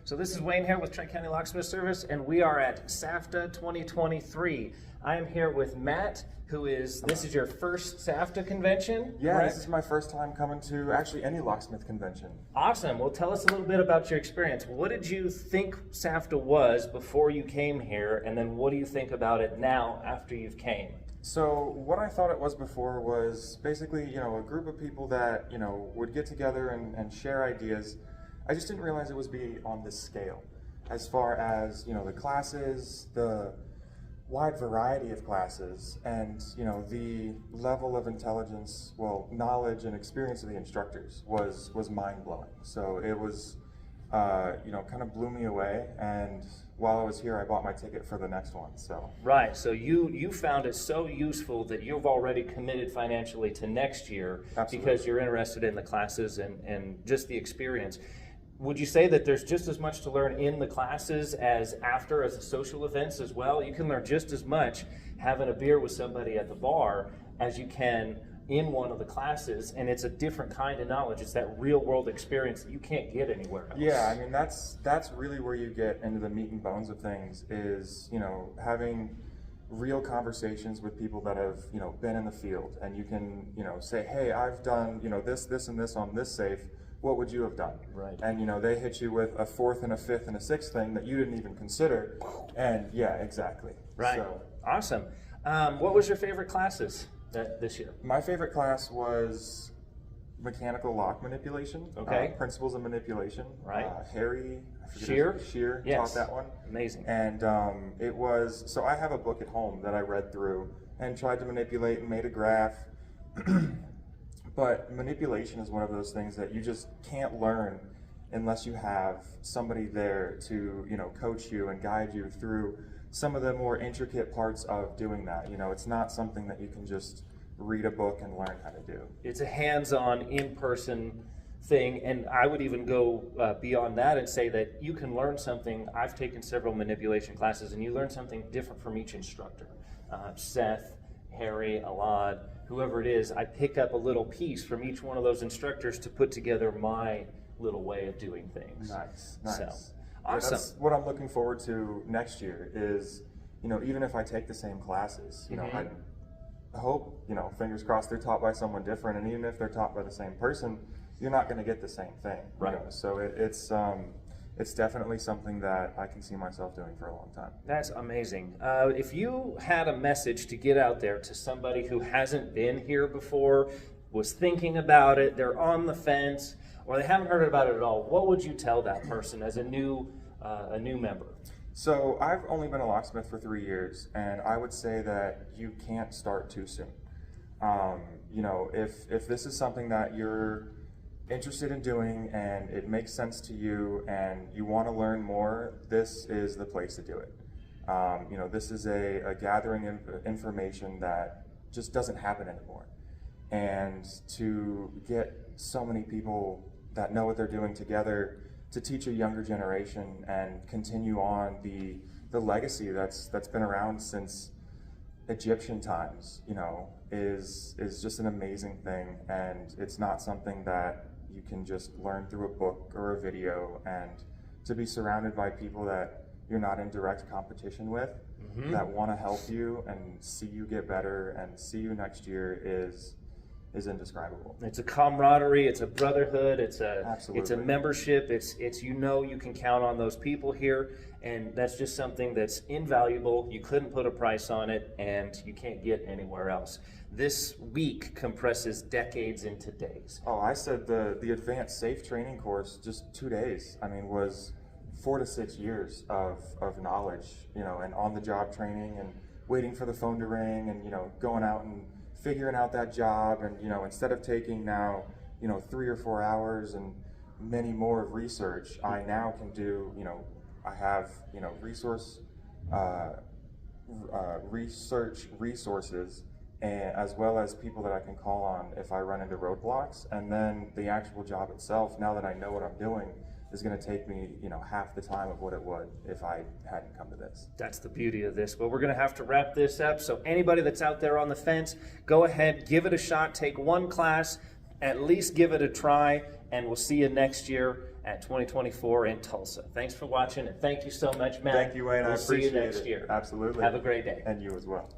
So this is Wayne here with Tri-County Locksmith Service, and we are at SAVTA 2023. I am here with Matt, this is your first SAVTA convention? Yeah, correct? This is my first time coming to actually any locksmith convention. Awesome. Well, tell us a little bit about your experience. What did you think SAVTA was before you came here, and then what do you think about it now after you've came? So what I thought it was before was basically, a group of people that, would get together and share ideas. I just didn't realize it was be on this scale. As far as, the classes, the wide variety of classes, and, the level of intelligence, knowledge and experience of the instructors was mind-blowing. So it was, kind of blew me away, and while I was here, I bought my ticket for the next one. So right, so you found it so useful that you've already committed financially to next year. Absolutely. Because you're interested in the classes and just the experience. Would you say that there's just as much to learn in the classes as the social events as well? You can learn just as much having a beer with somebody at the bar as you can in one of the classes, and it's a different kind of knowledge. It's that real world experience that you can't get anywhere else. Yeah, I mean, that's really where you get into the meat and bones of things is, having real conversations with people that have, been in the field, and you can, say, hey, I've done, this and this on this safe. What would you have done? Right. And they hit you with a fourth and a fifth and a sixth thing that you didn't even consider. And yeah, exactly. Right. So, awesome. What was your favorite classes this year? my favorite class was mechanical lock manipulation. Okay. Principles of manipulation. Right. Harry Shear taught that one. Amazing. And it was, so I have a book at home that I read through and tried to manipulate and made a graph. But manipulation is one of those things that you just can't learn unless you have somebody there to, coach you and guide you through some of the more intricate parts of doing that. It's not something that you can just read a book and learn how to do. It's a hands-on, in-person thing, and I would even go beyond that and say that you can learn something. I've taken several manipulation classes, and you learn something different from each instructor. Seth, Harry, Alad, whoever it is, I pick up a little piece from each one of those instructors to put together my little way of doing things. Nice. So, Yeah, awesome. that's what I'm looking forward to next year is, even if I take the same classes, I hope, fingers crossed they're taught by someone different, and even if they're taught by the same person, you're not going to get the same thing. Right. So it's definitely something that I can see myself doing for a long time. That's amazing. If you had a message to get out there to somebody who hasn't been here before, was thinking about it, they're on the fence, or they haven't heard about it at all, what would you tell that person as a new member? So I've only been a locksmith for 3 years, and I would say that you can't start too soon. If this is something that you're interested in doing and it makes sense to you and you want to learn more, this is the place to do it. This is a gathering of information that just doesn't happen anymore. And to get so many people that know what they're doing together to teach a younger generation and continue on the legacy that's been around since Egyptian times, is just an amazing thing. And it's not something that you can just learn through a book or a video, and to be surrounded by people that you're not in direct competition with, that want to help you and see you get better and see you next year is indescribable. It's a camaraderie, it's a brotherhood, it's a Absolutely. membership, it's you can count on those people here, and that's just something that's invaluable. You couldn't put a price on it, and you can't get anywhere else. This week compresses decades into days. Oh, I said the advanced safe training course, just 2 days, was 4 to 6 years of knowledge, and on-the-job training and waiting for the phone to ring and, going out and figuring out that job. And, instead of taking now, 3 or 4 hours and many more of research, I now can do, I have, research resources, and as well as people that I can call on if I run into roadblocks. And then the actual job itself, now that I know what I'm doing, is going to take me, half the time of what it would if I hadn't come to this. That's the beauty of this. Well, we're going to have to wrap this up. So anybody that's out there on the fence, go ahead, give it a shot, take one class, at least give it a try, and we'll see you next year at 2024 in Tulsa. Thanks for watching, and thank you so much, Matt. Thank you, Wayne. We'll I appreciate see you next it. year. Absolutely. Have a great day. And you as well.